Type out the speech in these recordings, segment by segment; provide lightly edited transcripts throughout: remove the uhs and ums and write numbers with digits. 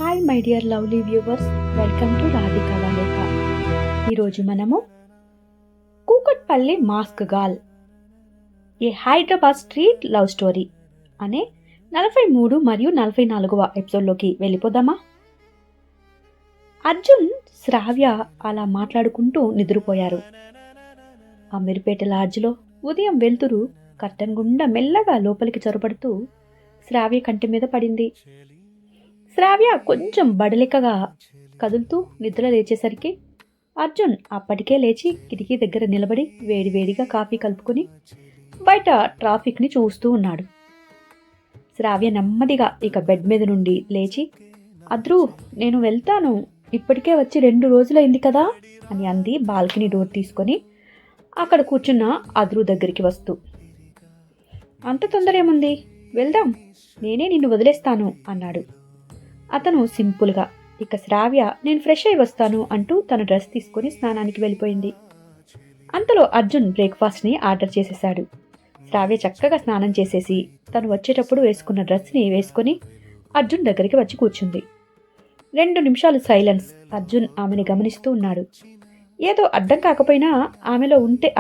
Hi my dear lovely viewers, welcome to Radhika లేఖ. ఈరోజు మనము కూకట్పల్లి మాస్క్ గాల్ ఏ హైదరాబాద్ స్ట్రీట్ లవ్ స్టోరీ అనే 43 మరియు 44వ ఎపిసోడ్లోకి వెళ్ళిపోదామా? అర్జున్, శ్రావ్య అలా మాట్లాడుకుంటూ నిద్రపోయారు. అమీర్పేట లాడ్జ్లో ఉదయం వెలుతురు కర్టన్ గుండా మెల్లగా లోపలికి చొరబడుతూ శ్రావ్య కంటి మీద పడింది. శ్రావ్య కొంచెం బడలికగా కదులుతూ నిద్ర లేచేసరికి అర్జున్ అప్పటికే లేచి కిటికీ దగ్గర నిలబడి వేడివేడిగా కాఫీ కలుపుకొని బయట ట్రాఫిక్ని చూస్తూ ఉన్నాడు. శ్రావ్య నెమ్మదిగా ఇక బెడ్ మీద నుండి లేచి, అద్రు, నేను వెళ్తాను, ఇప్పటికే వచ్చి 2 రోజులైంది కదా అని అంది బాల్కనీ డోర్ తీసుకొని అక్కడ కూర్చున్న అద్రు దగ్గరికి వస్తూ. అంత తొందర ఏముంది, వెళ్దాం, నేనే నిన్ను వదిలేస్తాను అన్నాడు అతను సింపుల్గా. ఇక శ్రావ్య నేను ఫ్రెష్ అయి వస్తాను అంటూ తన డ్రెస్ తీసుకొని స్నానానికి వెళ్ళిపోయింది. అంతలో అర్జున్ బ్రేక్ఫాస్ట్ని ఆర్డర్ చేసేశాడు. శ్రావ్య చక్కగా స్నానం చేసేసి తను వచ్చేటప్పుడు వేసుకున్న డ్రెస్ని వేసుకొని అర్జున్ దగ్గరికి వచ్చి కూర్చుంది. 2 నిమిషాలు సైలెన్స్. అర్జున్ ఆమెని గమనిస్తూ ఉన్నాడు. ఏదో అడ్డం కాకపోయినా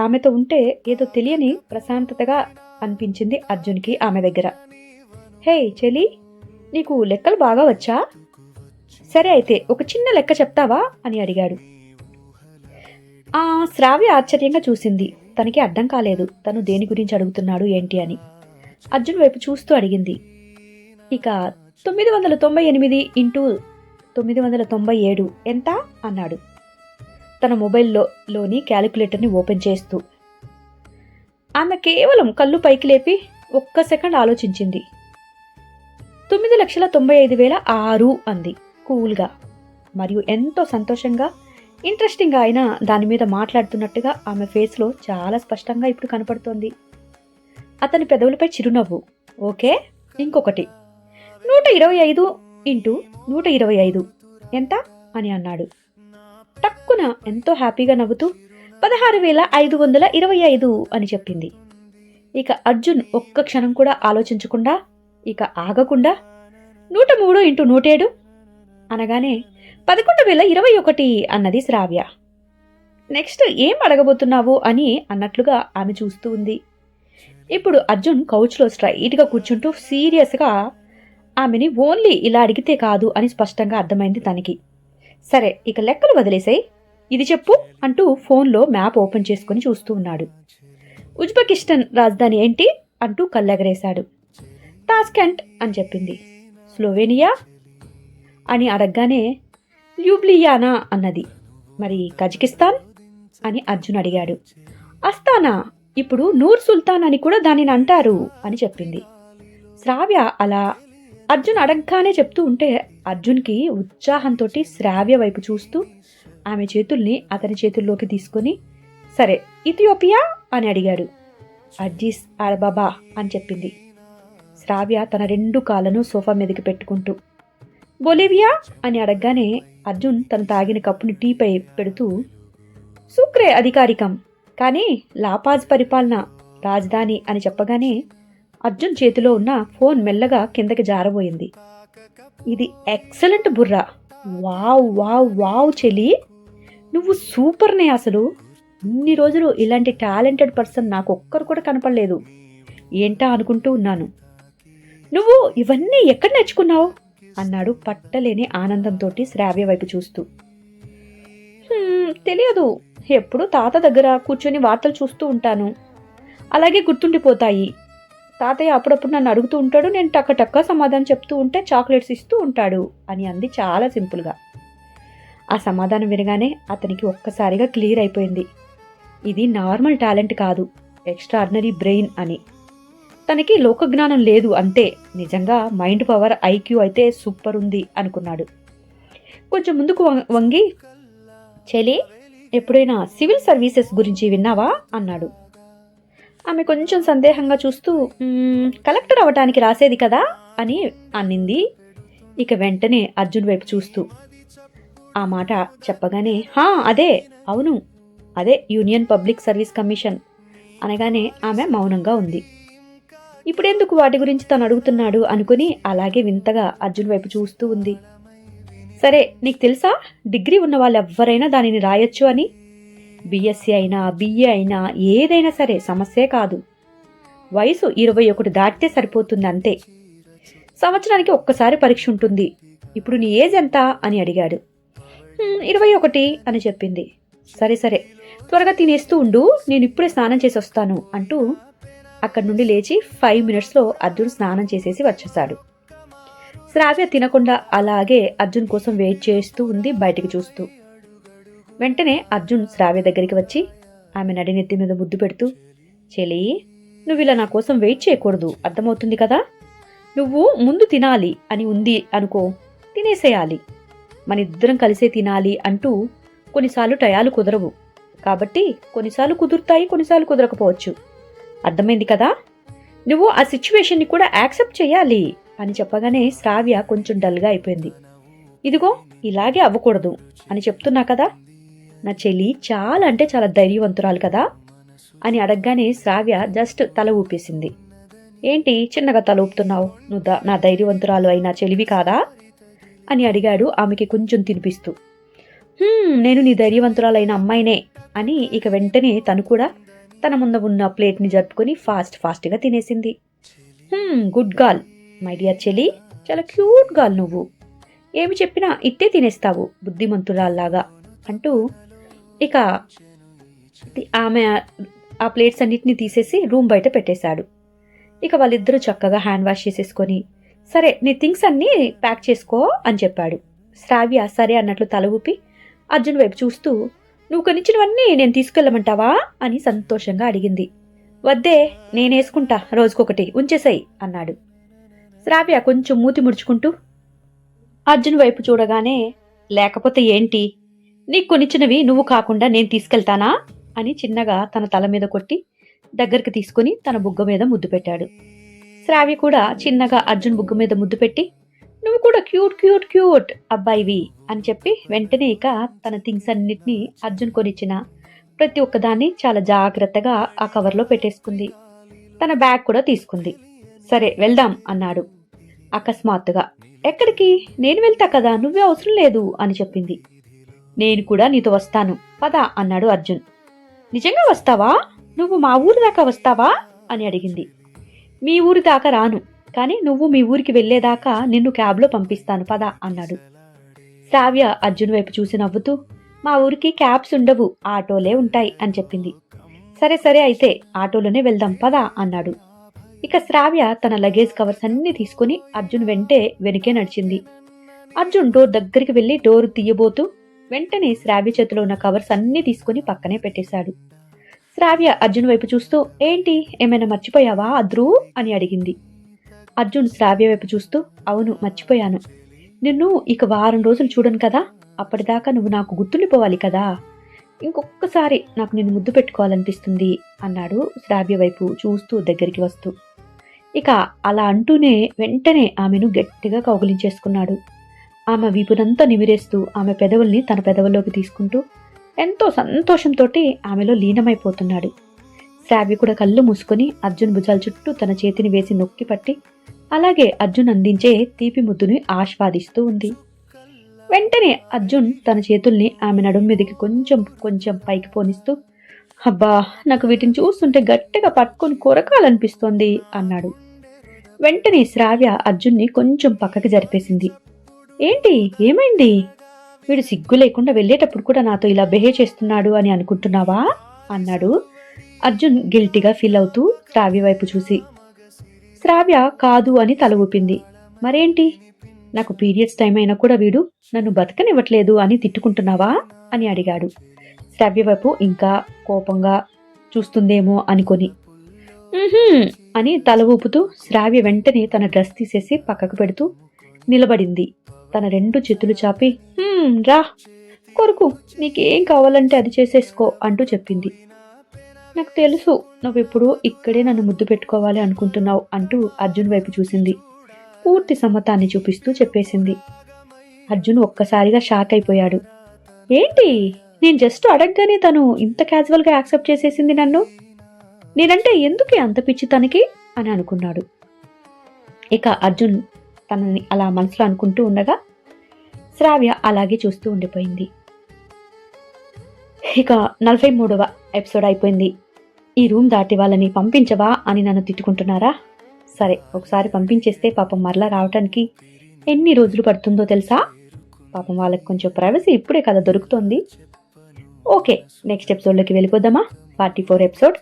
ఆమెతో ఉంటే ఏదో తెలియని ప్రశాంతతగా అనిపించింది అర్జున్కి ఆమె దగ్గర. హే చెలి, నీకు లెక్కలు బాగా వచ్చా? సరే అయితే ఒక చిన్న లెక్క చెప్తావా అని అడిగాడు. శ్రావ్య ఆశ్చర్యంగా చూసింది. తనకి అర్థం కాలేదు తను దేని గురించి అడుగుతున్నాడు ఏంటి అని. అర్జున్ వైపు చూస్తూ అడిగింది. ఇక 998 ఇంటూ 997 ఎంత అన్నాడు తన మొబైల్లోని క్యాలిక్యులేటర్ని ఓపెన్ చేస్తూ. ఆమె కేవలం కళ్ళు పైకి లేపి ఒక్క సెకండ్ ఆలోచించింది. 9,95,006 అంది కూల్గా మరియు ఎంతో సంతోషంగా, ఇంట్రెస్టింగ్గా అయినా దాని మీద మాట్లాడుతున్నట్టుగా ఆమె ఫేస్లో చాలా స్పష్టంగా ఇప్పుడు కనపడుతోంది. అతని పెదవులపై చిరునవ్వు. ఓకే, ఇంకొకటి 125 ఇంటూ 125 ఎంత అని అన్నాడు. టక్కున ఎంతో హ్యాపీగా నవ్వుతూ 16,525 అని చెప్పింది. ఇక అర్జున్ ఒక్క క్షణం కూడా ఆలోచించకుండా, ఇక ఆగకుండా 103 ఇంటూ 107 అనగానే 11,021 అన్నది శ్రావ్య. నెక్స్ట్ ఏం అడగబోతున్నావు అని అన్నట్లుగా ఆమె చూస్తూ ఉంది. ఇప్పుడు అర్జున్ కౌచ్లో స్ట్రైట్గా కూర్చుంటూ సీరియస్గా ఆమెని ఓన్లీ ఇలా అడిగితే కాదు అని స్పష్టంగా అర్థమైంది తనకి. సరే ఇక లెక్కలు వదిలేసాయి, ఇది చెప్పు అంటూ ఫోన్లో మ్యాప్ ఓపెన్ చేసుకుని చూస్తూ ఉన్నాడు. ఉజ్బెకిస్తాన్ రాజధాని ఏంటి అంటూ కళ్ళెగరేశాడు. తాష్కెంట్ అని చెప్పింది. స్లోవేనియా అని అడగగానే ల్యూబ్లియానా అన్నది. మరి కజకిస్తాన్ అని అర్జున్ అడిగాడు. అస్తానా, ఇప్పుడు నూర్ సుల్తాన్ అని కూడా దానిని అంటారు అని చెప్పింది. శ్రావ్య అలా అర్జున్ అడగగానే చెప్తూ ఉంటే అర్జున్కి ఉత్సాహంతో శ్రావ్య వైపు చూస్తూ ఆమె చేతుల్ని అతని చేతుల్లోకి తీసుకొని, సరే ఇథియోపియా అని అడిగాడు. అడ్జీస్ అరబాబా అని చెప్పింది శ్రావ్య తన 2 కాళ్ళను సోఫా మీదకి పెట్టుకుంటూ. బొలివియా అని అడగగానే అర్జున్ తను తాగిన కప్పుని టీపై పెడుతూ, సూక్రే అధికారికం, కానీ లాపాజ్ పరిపాలన రాజధాని అని చెప్పగానే అర్జున్ చేతిలో ఉన్న ఫోన్ మెల్లగా కిందకి జారబోయింది. ఇది ఎక్సలెంట్ బుర్రా, వావ్ వావ్ వావ్ చెలి, నువ్వు సూపర్నే. అసలు ఇన్ని రోజులు ఇలాంటి టాలెంటెడ్ పర్సన్ నాకు ఒక్కరు కూడా కనపడలేదు ఏంటా అనుకుంటూ ఉన్నాను. నువ్వు ఇవన్నీ ఎక్కడ నేర్చుకున్నావు అన్నాడు పట్టలేని ఆనందంతో శ్రావ్య వైపు చూస్తూ. తెలియదు, ఎప్పుడు తాత దగ్గర కూర్చొని వార్తలు చూస్తూ ఉంటాను, అలాగే గుర్తుండిపోతాయి. తాతయ్య అప్పుడప్పుడు నన్ను అడుగుతూ ఉంటాడు, నేను టక్క సమాధానం చెప్తూ ఉంటే చాక్లెట్స్ ఇస్తూ ఉంటాడు అని అంది చాలా సింపుల్గా. ఆ సమాధానం వినగానే అతనికి ఒక్కసారిగా క్లియర్ అయిపోయింది. ఇది నార్మల్ టాలెంట్ కాదు, ఎక్స్ట్రాడినరీ బ్రెయిన్ అని. తనకి లోకజ్ఞానం లేదు అంతే, నిజంగా మైండ్ పవర్, ఐక్యూ అయితే సూపర్ ఉంది అనుకున్నాడు. కొంచెం ముందుకు వంగి, చెలి ఎప్పుడైనా సివిల్ సర్వీసెస్ గురించి విన్నావా అన్నాడు. ఆమె కొంచెం సందేహంగా చూస్తూ, కలెక్టర్ అవ్వటానికి రాసేది కదా అని అన్నింది. ఇక వెంటనే అర్జున్ వైపు చూస్తూ ఆ మాట చెప్పగానే, అదే, అవును అదే యూనియన్ పబ్లిక్ సర్వీస్ కమిషన్ అనగానే ఆమె మౌనంగా ఉంది. ఇప్పుడెందుకు వాటి గురించి తను అడుగుతున్నాడు అనుకుని అలాగే వింతగా అర్జున్ వైపు చూస్తూ ఉంది. సరే, నీకు తెలుసా డిగ్రీ ఉన్న వాళ్ళు ఎవ్వరైనా దానిని రాయొచ్చు అని? బీఎస్సీ అయినా బిఏ అయినా ఏదైనా సరే సమస్యే కాదు. వయసు 21 దాటితే సరిపోతుంది అంతే. సంవత్సరానికి ఒక్కసారి పరీక్ష ఉంటుంది. ఇప్పుడు నీ ఏజ్ ఎంత అని అడిగాడు. 21 అని చెప్పింది. సరే సరే, త్వరగా తినేస్తూ ఉండు, నేను ఇప్పుడే స్నానం చేసి వస్తాను అంటూ అక్కడి నుండి లేచి 5 మినిట్స్లో అర్జున్ స్నానం చేసేసి వచ్చేశాడు. శ్రావ్య తినకుండా అలాగే అర్జున్ కోసం వెయిట్ చేస్తూ ఉంది బయటికి చూస్తూ. వెంటనే అర్జున్ శ్రావ్య దగ్గరికి వచ్చి ఆమె నడినెత్తి మీద ముద్దు పెడుతూ, చెలి, నువ్వు ఇలా నా కోసం వెయిట్ చేయకూడదు, అర్థమవుతుంది కదా? నువ్వు ముందు తినాలి అని ఉంది అనుకో, తినేసేయాలి. మన ఇద్దరం కలిసే తినాలి అంటూ కొన్నిసార్లు టయాలు కుదరవు. కాబట్టి కొన్నిసార్లు కుదురుతాయి, కొన్నిసార్లు కుదరకపోవచ్చు. అర్థమైంది కదా? నువ్వు ఆ సిచ్యువేషన్ని కూడా యాక్సెప్ట్ చేయాలి అని చెప్పగానే శ్రావ్య కొంచెం డల్గా అయిపోయింది. ఇదిగో ఇలాగే అవ్వకూడదు అని చెప్తున్నా కదా, నా చెల్లి చాలా అంటే చాలా ధైర్యవంతురాలు కదా అని అడగగానే శ్రావ్య జస్ట్ తల ఊపేసింది. ఏంటి చిన్నగా తల ఊపుతున్నావు, నువ్వు నా ధైర్యవంతురాలు అయినా చెలివి కాదా అని అడిగాడు ఆమెకి కొంచెం తినిపిస్తూ. నేను నీ ధైర్యవంతురాలైన అమ్మాయినే అని ఇక వెంటనే తను కూడా తన ముందు ఉన్న ప్లేట్ని జరుపుకొని ఫాస్ట్గా తినేసింది. గుడ్ గర్ల్ మై డియర్ చెలి, చాలా క్యూట్ గర్ల్ నువ్వు. ఏమి చెప్పినా ఇట్టే తినేస్తావు బుద్ధిమంతురాల్లాగా అంటూ ఇక ఆమె ఆ ప్లేట్స్ అన్నిటిని తీసేసి రూమ్ బయట పెట్టేశాడు. ఇక వాళ్ళిద్దరూ చక్కగా హ్యాండ్ వాష్ చేసేసుకొని, సరే నీ థింగ్స్ అన్నీ ప్యాక్ చేసుకో అని చెప్పాడు. శ్రావ్య సరే అన్నట్లు తల ఊపి అర్జున్ వైపు చూస్తూ, నువ్వు కొనిచ్చినవన్నీ నేను తీసుకెళ్ళమంటావా అని సంతోషంగా అడిగింది. వద్దే, నేనేసుకుంటా, రోజుకొకటి ఉంచేసాయి అన్నాడు. శ్రావ్య కొంచెం మూతి ముడుచుకుంటూ అర్జున్ వైపు చూడగానే, లేకపోతే ఏంటి, నీకు కొనిచ్చినవి నువ్వు కాకుండా నేను తీసుకెళ్తానా అని చిన్నగా తన తల మీద కొట్టి దగ్గరికి తీసుకుని తన బుగ్గ మీద ముద్దు పెట్టాడు. శ్రావ్య కూడా చిన్నగా అర్జున్ బుగ్గ మీద ముద్దు పెట్టి, నువ్వు కూడా క్యూట్ క్యూట్ క్యూట్ అబ్బాయివి అని చెప్పి వెంటనే ఇక తన థింగ్స్ అన్నిటినీ అర్జున్ కొనిచ్చిన ప్రతి ఒక్కదాన్ని చాలా జాగ్రత్తగా ఆ కవర్లో పెట్టేసుకుంది. తన బ్యాగ్ కూడా తీసుకుంది. సరే వెళ్దాం అన్నాడు అకస్మాత్తుగా. ఎక్కడికి? నేను వెళ్తా కదా, నువ్వే అవసరం లేదు అని చెప్పింది. నేను కూడా నీతో వస్తాను పద అన్నాడు అర్జున్. నిజంగా వస్తావా? నువ్వు మా ఊరి దాకా వస్తావా అని అడిగింది. మీ ఊరి దాకా రాను, కానీ నువ్వు మీ ఊరికి వెళ్లేదాకా నిన్ను క్యాబ్లో పంపిస్తాను పద అన్నాడు. శ్రావ్య అర్జున్ వైపు చూసి నవ్వుతూ, మా ఊరికి క్యాబ్స్ ఉండవు, ఆటోలే ఉంటాయి అని చెప్పింది. సరే సరే అయితే ఆటోలోనే వెళ్దాం పద అన్నాడు. ఇక శ్రావ్య తన లగేజ్ కవర్స్ అన్ని తీసుకుని అర్జున్ వెనకే నడిచింది. అర్జున్ డోర్ దగ్గరికి వెళ్లి డోర్ తీయబోతూ వెంటనే శ్రావ్య చేతిలో ఉన్న కవర్స్ అన్ని తీసుకుని పక్కనే పెట్టేశాడు. శ్రావ్య అర్జున్ వైపు చూస్తూ, ఏంటి ఏమైనా మర్చిపోయావా అద్రు అని అడిగింది. అర్జున్ శ్రావ్య వైపు చూస్తూ, అవును మర్చిపోయాను, నిన్ను ఇక వారం రోజులు చూడను కదా, అప్పటిదాకా నువ్వు నాకు గుర్తుండిపోవాలి కదా, ఇంకొకసారి నాకు నిన్ను ముద్దు పెట్టుకోవాలనిపిస్తుంది అన్నాడు శ్రావ్య వైపు చూస్తూ దగ్గరికి వస్తూ. ఇక అలా అంటూనే వెంటనే ఆమెను గట్టిగా కౌగిలించేసుకున్నాడు. ఆమె వీపునంతా నిమిరేస్తూ ఆమె పెదవుల్ని తన పెదవుల్లోకి తీసుకుంటూ ఎంతో సంతోషంతో ఆమెలో లీనమైపోతున్నాడు. శ్రావ్య కూడా కళ్ళు మూసుకొని అర్జున్ భుజాల చుట్టూ తన చేతిని వేసి నొక్కి పట్టి అలాగే అర్జున్ అందించే తీపి ముద్దుని ఆస్వాదిస్తూ ఉంది. వెంటనే అర్జున్ తన చేతుల్ని ఆమె నడుం మీదకి కొంచెం కొంచెం పైకి పోనిస్తూ, అబ్బా నాకు వీటిని చూస్తుంటే గట్టిగా పట్టుకొని కొరకాలనిపిస్తోంది అన్నాడు. వెంటనే శ్రావ్య అర్జున్ని కొంచెం పక్కకి జరిపేసింది. ఏంటి ఏమైంది? వీడు సిగ్గు లేకుండా వెళ్ళేటప్పుడు కూడా నాతో ఇలా బిహేవ్ చేస్తున్నాడు అని అనుకుంటున్నావా అన్నాడు అర్జున్ గిల్టీగా ఫీల్ అవుతూ శ్రావ్య వైపు చూసి. శ్రావ్య కాదు అని తల ఊపింది. మరేంటి, నాకు పీరియడ్స్ టైం అయినా కూడా వీడు నన్ను బతకనివ్వట్లేదు అని తిట్టుకుంటున్నావా అని అడిగాడు. శ్రావ్య వైపు ఇంకా కోపంగా చూస్తుందేమో అనుకొని అని తల ఊపుతూ శ్రావ్య వెంటనే తన డ్రెస్ తీసేసి పక్కకు పెడుతూ నిలబడింది. తన 2 చేతులు చాపి, రా కొరకు, నీకేం కావాలంటే అది చేసేసుకో అంటూ చెప్పింది. నాకు తెలుసు నువ్వెప్పుడు ఇక్కడే నన్ను ముద్దు పెట్టుకోవాలి అనుకుంటున్నావు అంటూ అర్జున్ వైపు చూసింది. పూర్తి సమ్మతాన్ని చూపిస్తూ చెప్పేసింది. అర్జున్ ఒక్కసారిగా షాక్ అయిపోయాడు. ఏంటి, నేను జస్ట్ అడగగానే తను ఇంత క్యాజువల్గా యాక్సెప్ట్ చేసేసింది నన్ను, నేనంటే ఎందుకే అంత పిచ్చి తనకి అని అనుకున్నాడు. ఇక అర్జున్ తనని అలా మనసులో అనుకుంటూ ఉండగా శ్రావ్య అలాగే చూస్తూ ఉండిపోయింది. ఇక 43వ ఎపిసోడ్ అయిపోయింది. ఈ రూమ్ దాటి వాళ్ళని పంపించవా అని నన్ను తిట్టుకుంటున్నారా? సరే, ఒకసారి పంపించేస్తే పాపం మరలా రావటానికి ఎన్ని రోజులు పడుతుందో తెలుసా? పాపం వాళ్ళకి కొంచెం ప్రైవసీ ఇప్పుడే కదా దొరుకుతోంది. ఓకే, నెక్స్ట్ ఎపిసోడ్లోకి వెళ్ళిపోదామా? 44 ఎపిసోడ్.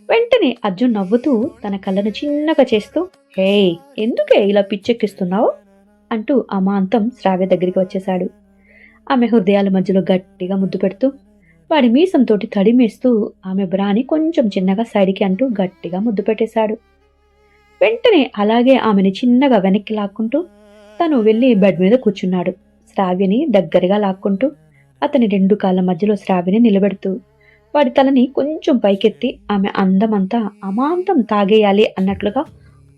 వెంటనే అర్జున్ నవ్వుతూ తన కళ్ళను చిన్నగా చేస్తూ, హే, ఎందుకే ఇలా పిచ్చెక్కిస్తున్నావు అంటూ అమాంతం శ్రావ్య దగ్గరికి వచ్చేశాడు. ఆమె హృదయాల మధ్యలో గట్టిగా ముద్దు పెడుతూ, వాడి మీసంతోటి తడిమేస్తూ ఆమె బ్రాని కొంచెం చిన్నగా సైడ్కి అంటూ గట్టిగా ముద్దు పెట్టేశాడు. వెంటనే అలాగే ఆమెని చిన్నగా వెనక్కి లాక్కుంటూ తను వెళ్ళి బెడ్ మీద కూర్చున్నాడు. శ్రావ్యని దగ్గరగా లాక్కుంటూ అతని 2 కాళ్ళ మధ్యలో శ్రావ్యని నిలబెడుతూ వాడి తలని కొంచెం పైకెత్తి ఆమె అందమంతా అమాంతం తాగేయాలి అన్నట్లుగా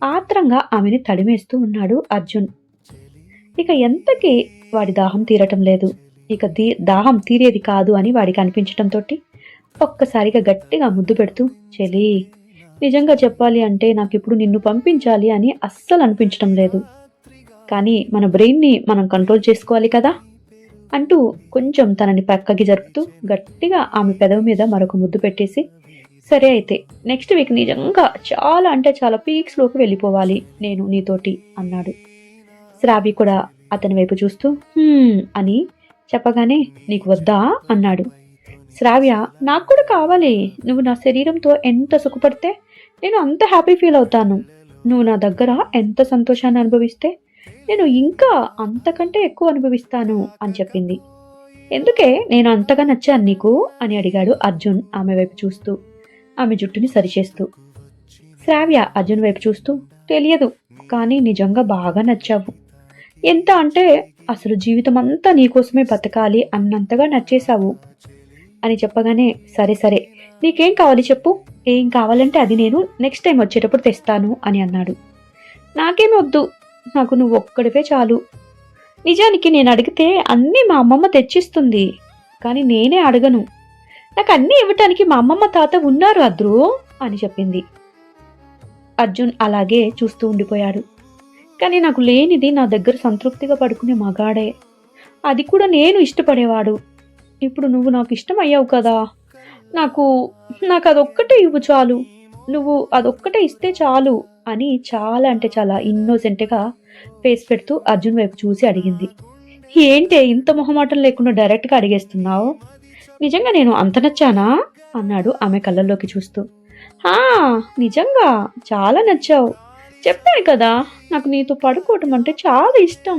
ఆత్రంగా ఆమెని తడిమేస్తూ ఉన్నాడు అర్జున్. ఇక ఎంతకీ వాడి దాహం తీరటం లేదు. ఇక దాహం తీరేది కాదు అని వాడికి అనిపించటంతో ఒక్కసారిగా గట్టిగా ముద్దు పెడుతూ, చెలి, నిజంగా చెప్పాలి అంటే నాకిప్పుడు నిన్ను పంపించాలి అని అస్సలు అనిపించటం లేదు. కానీ మన బ్రెయిన్ని మనం కంట్రోల్ చేసుకోవాలి కదా అంటూ కొంచెం తనని పక్కకి జరుపుతూ గట్టిగా ఆమె పెదవి మీద మరొక ముద్దు పెట్టేసి, సరే అయితే నెక్స్ట్ వీక్ నిజంగా చాలా అంటే చాలా పీక్స్లోకి వెళ్ళిపోవాలి నేను నీతోటి అన్నాడు. శ్రావి కూడా అతని వైపు చూస్తూ అని చెప్పగానే, నీకు వద్దా అన్నాడు. శ్రావ్య, నాకు కూడా కావాలి. నువ్వు నా శరీరంతో ఎంత సుఖపడితే నేను అంత హ్యాపీ ఫీల్ అవుతాను. నువ్వు నా దగ్గర ఎంత సంతోషాన్ని అనుభవిస్తే నేను ఇంకా అంతకంటే ఎక్కువ అనుభవిస్తాను అని చెప్పింది. ఎందుకే నేను అంతగా నచ్చాను నీకు అని అడిగాడు అర్జున్ ఆమె వైపు చూస్తూ, ఆమె జుట్టుని సరిచేస్తూ. శ్రావ్య అర్జున్ వైపు చూస్తూ, తెలియదు, కానీ నిజంగా బాగా నచ్చావు. ఎంత అంటే అసలు జీవితం అంతా నీకోసమే బతకాలి అన్నంతగా నచ్చేశావు అని చెప్పగానే, సరే సరే, నీకేం కావాలి చెప్పు, ఏం కావాలంటే అది నేను నెక్స్ట్ టైం వచ్చేటప్పుడు తెస్తాను అని అన్నాడు. నాకేమి వద్దు, నాకు నువ్వు ఒక్కడివే చాలు. నిజానికి నేను అడిగితే అన్నీ మా అమ్మమ్మ తెచ్చిస్తుంది, కానీ నేనే అడగను. నాకు అన్నీ ఇవ్వటానికి మా అమ్మమ్మ తాత ఉన్నారు అద్రు అని చెప్పింది. అర్జున్ అలాగే చూస్తూ ఉండిపోయాడు. కానీ నాకు లేనిది నా దగ్గర సంతృప్తిగా పడుకునే మగాడే, అది కూడా నేను ఇష్టపడేవాడు. ఇప్పుడు నువ్వు నాకు ఇష్టం అయ్యావు కదా, నాకు అదొక్కటే ఇవ్వు చాలు, నువ్వు అదొక్కటే ఇస్తే చాలు అని చాలా అంటే చాలా ఇన్నోసెంట్గా ఫేస్ పెడుతూ అర్జున్ వైపు చూసి అడిగింది. ఏంటే ఇంత మొహమాటం లేకుండా డైరెక్ట్గా అడిగేస్తున్నావు? నిజంగా నేను అంత నచ్చానా అన్నాడు ఆమె కళ్ళల్లోకి చూస్తూ. నిజంగా చాలా నచ్చావు. చెప్పాను కదా, నాకు నీతో పడుకోవటం అంటే చాలా ఇష్టం.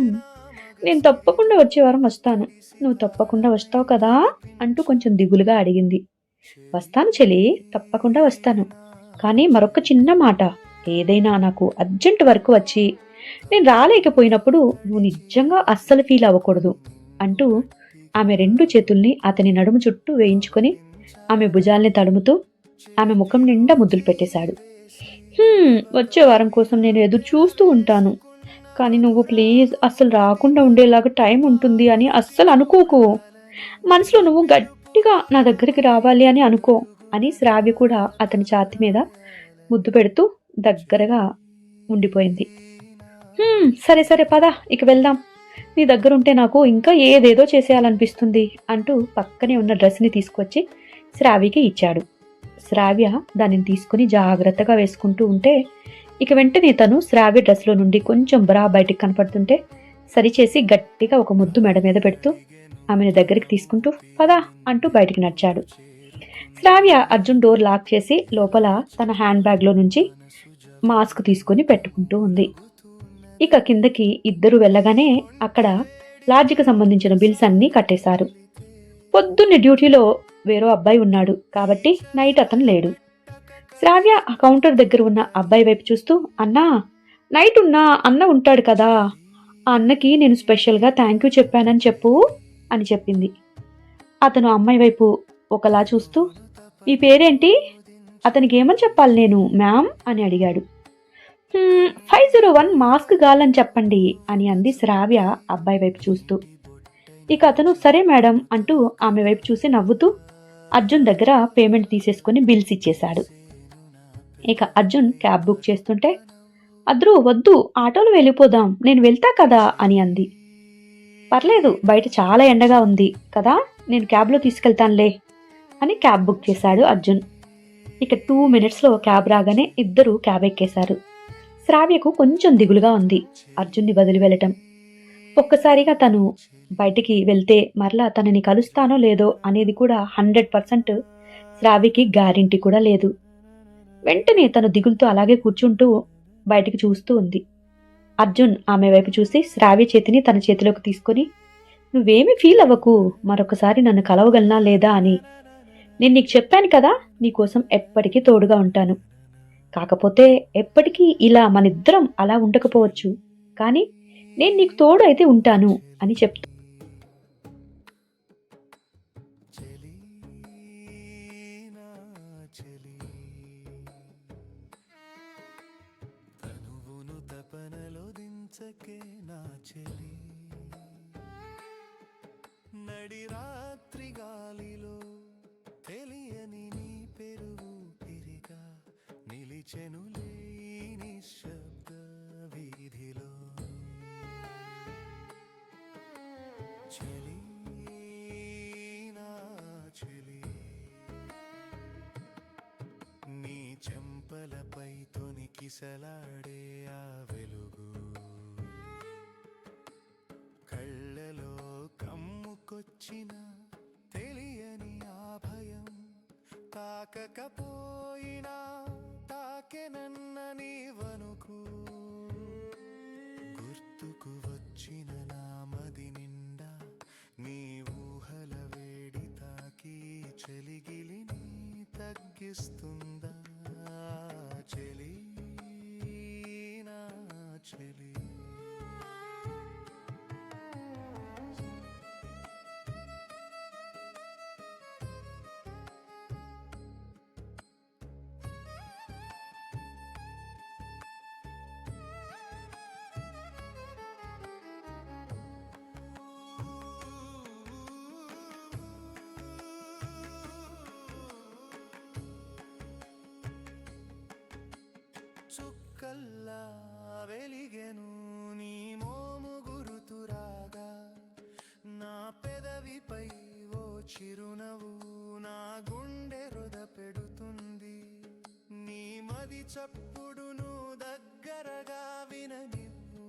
నేను తప్పకుండా వచ్చే వారం వస్తాను, నువ్వు తప్పకుండా వస్తావు కదా అంటూ కొంచెం దిగులుగా అడిగింది. వస్తాను చెలి, తప్పకుండా వస్తాను. కానీ మరొక చిన్న మాట, ఏదైనా నాకు అర్జెంట్ వర్క్ వచ్చి నేను రాలేకపోయినప్పుడు నువ్వు నిజంగా అస్సలు ఫీల్ అవ్వకూడదు అంటూ ఆమె 2 చేతుల్ని అతని నడుము చుట్టూ వేయించుకొని ఆమె భుజాల్ని తడుముతూ ఆమె ముఖం నిండా ముద్దులు పెట్టేశాడు. వచ్చే వారం కోసం నేను ఎదురు చూస్తూ ఉంటాను, కానీ నువ్వు ప్లీజ్ అస్సలు రాకుండా ఉండేలాగా టైం ఉంటుంది అని అస్సలు అనుకోకు. మనసులో నువ్వు గట్టిగా నా దగ్గరికి రావాలి అని అనుకో అని శ్రావ్య కూడా అతని ఛాతీ మీద ముద్దు పెడుతూ దగ్గరగా ఉండిపోయింది. సరే సరే పద, ఇక వెళ్దాం. నీ దగ్గరుంటే నాకు ఇంకా ఏదేదో చేసేయాలనిపిస్తుంది అంటూ పక్కనే ఉన్న డ్రెస్ని తీసుకొచ్చి శ్రావ్యకి ఇచ్చాడు. శ్రావ్య దానిని తీసుకుని జాగ్రత్తగా వేసుకుంటూ ఉంటే ఇక వెంటనే తను శ్రావ్య డ్రెస్లో నుండి కొంచెం బ్రా బయటికి కనపడుతుంటే సరిచేసి గట్టిగా ఒక ముద్దు మెడ మీద పెడుతూ ఆమెను దగ్గరికి తీసుకుంటూ పదా అంటూ బయటికి నడిచాడు. శ్రావ్య అర్జున్ డోర్ లాక్ చేసి లోపల తన హ్యాండ్ బ్యాగ్లో నుంచి మాస్క్ తీసుకుని పెట్టుకుంటూ ఉంది. ఇక కిందకి ఇద్దరు వెళ్ళగానే అక్కడ లాడ్జికి సంబంధించిన బిల్స్ అన్నీ కట్టేశారు. పొద్దున్నే డ్యూటీలో వేరో అబ్బాయి ఉన్నాడు కాబట్టి నైట్ అతను లేడు. శ్రావ్య ఆ కౌంటర్ దగ్గర ఉన్న అబ్బాయి వైపు చూస్తూ, అన్నా, నైట్ ఉన్న అన్న ఉంటాడు కదా, ఆ అన్నకి నేను స్పెషల్గా థ్యాంక్ యూ చెప్పానని చెప్పు అని చెప్పింది. అతను అమ్మాయి వైపు ఒకలా చూస్తూ, మీ పేరేంటి, అతనికి ఏమని చెప్పాలి నేను మ్యామ్ అని అడిగాడు. 501 మాస్క్ గాలని చెప్పండి అని అంది శ్రావ్య అబ్బాయి వైపు చూస్తూ. ఇక అతను సరే మేడం అంటూ ఆమె వైపు చూసి నవ్వుతూ అర్జున్ దగ్గర పేమెంట్ తీసేసుకుని బిల్స్ ఇచ్చేశాడు. ఇక అర్జున్ క్యాబ్ బుక్ చేస్తుంటే, అద్రు వద్దు, ఆటోలో వెళ్ళిపోదాం, నేను వెళ్తా కదా అని అంది. పర్లేదు, బయట చాలా ఎండగా ఉంది కదా, నేను క్యాబ్లో తీసుకెళ్తానులే అని క్యాబ్ బుక్ చేశాడు అర్జున్. ఇక 2 మినిట్స్లో క్యాబ్ రాగానే ఇద్దరు క్యాబ్ ఎక్కేశారు. శ్రావ్యకు కొంచెం దిగులుగా ఉంది అర్జున్ని వదిలి వెళ్ళటం. ఒక్కసారిగా తను బయటికి వెళ్తే మరలా తనని కలుస్తానో లేదో అనేది కూడా 100% శ్రావ్యకి గ్యారెంటీ కూడా లేదు. వెంటనే తను దిగులుతో అలాగే కూర్చుంటూ బయటికి చూస్తూ ఉంది. అర్జున్ ఆమె వైపు చూసి శ్రావ్య చేతిని తన చేతిలోకి తీసుకొని, నువ్వేమీ ఫీల్ అవ్వకు, మరొకసారి నన్ను కలవగలనా లేదా అని. నేను నీకు చెప్పాను కదా, నీకోసం ఎప్పటికీ తోడుగా ఉంటాను. కాకపోతే ఎప్పటికీ ఇలా మనిద్దరం అలా ఉండకపోవచ్చు, కానీ నేను నీకు తోడు అయితే ఉంటాను అని చెప్తూ చెలి నా చెలి తనువును తపనలో దించకే నా చెలి నడి రాత్రి గాలిలో తెలియని నీ పెరుగు పిరిగా నిలిచెనులే ఈ నిశ్శబ్ద వీధిలో చెలి నా చెలి నీ చెంపలపై తొనికిసలాడే ఆ వెలుగు కళ్ళలో కమ్ముకొచ్చిన తెలియని ఆ భయం తాకకపోయినా తాకెనన్న నీ వణుకు గుర్తుకు వచ్చిన నా మది నిండా నీ ఊహల వేడి తాకి చెలిగిలిని తగ్గిస్తుందా చెలి నా చెలి చుక్కల్లా వెలిగెను నీ మోము గురుతురాగా నా పెదవిపై ఓ చిరునవ్వు నా గుండె రుద పెడుతుంది నీ మది చప్పుడును దగ్గరగా విననివ్వు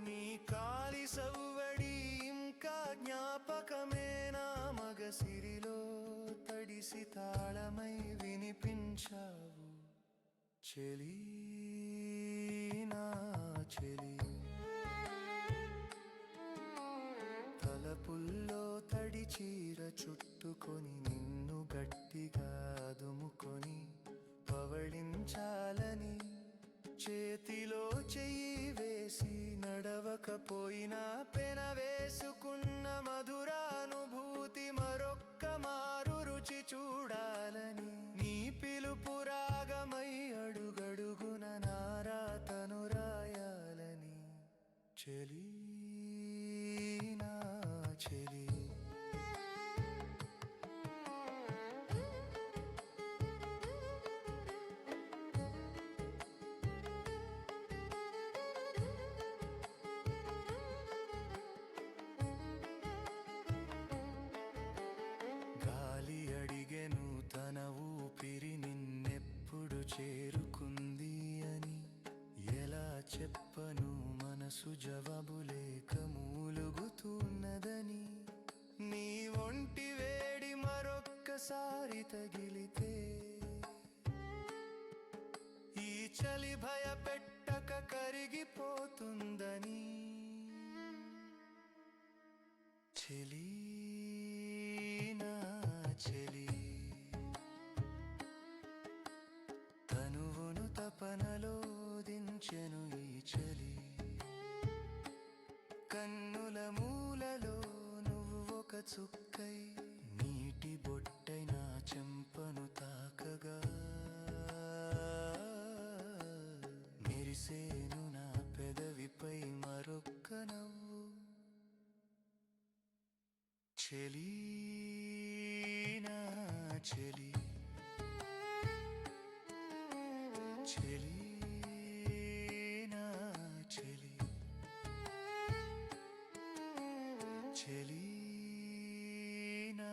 నీ కాలి సవ్వడి ఇంకా జ్ఞాపకమే నా మగసిరిలో తడిసి తాళమై వినిపించావు చెలి నా చెలి తలపుల్లో తడి చీర చుట్టుకొని నిన్ను గట్టిగా అదుముకొని పవళించాలని చేతిలో చెయ్యి వేసి నడవకపోయినా పెన వేసుకున్న మధురానుభూతి మరొక్క మారు రుచి చూడాలని నీ పిలుపు రాగమై అడుగడుగున నారాతను రాయాలని చెలి నా చెలి గాలి అడిగెను తన ఊపిరి నిన్నెప్పుడు చేరుకుంది అని ఎలా చెప్పను మనసు జవాబు లేక మూలుగుతున్నదని నీ ఒంటి వేడి మరొక్కసారి తగిలితే ఈ చలి భయపెట్టక కరిగిపోతుందని చెలి నా చెలి తనువును తపనలో దించెను ఈ చలి కన్నుల మూలలో నువ్వు ఒక చుక్కై నీటి బొట్టై నా చెంపను తాకగా మెరిసేను నా పెదవిపై మరొక్క నవ్వు చెలి నా చెలి చెలి నా చెలి చెలి నా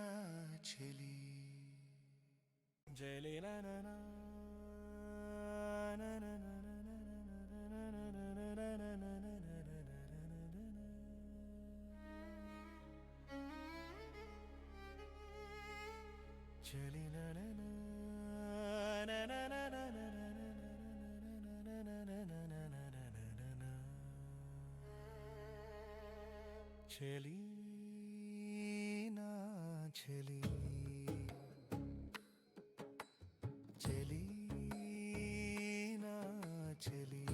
చెలి జలి నా నా నా నా నా నా నా నా నా నా నా నా నా చలి నా నా నా నా నా నా నా నా నా చలి నా చలి చలి నా చలి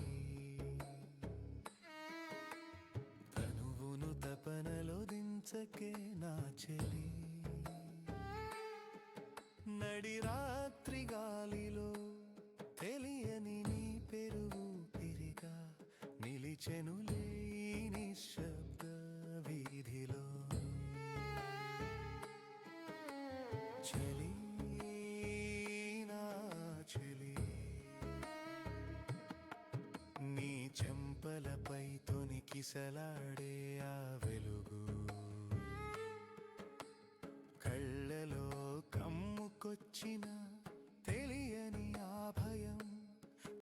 తనువును తపనలో దించకే నా చలి నడి రాత్రి గాలిలో తెలియని నీ పెరుగు తిరిగా నిలిచెనులే ఈ నిశ్శబ్ద వీధిలో చలి నా చలి నీ చెంపలపై తొనికిసలాడే ఆ వెలుగు కళ్ళలో కమ్ముకొచ్చిన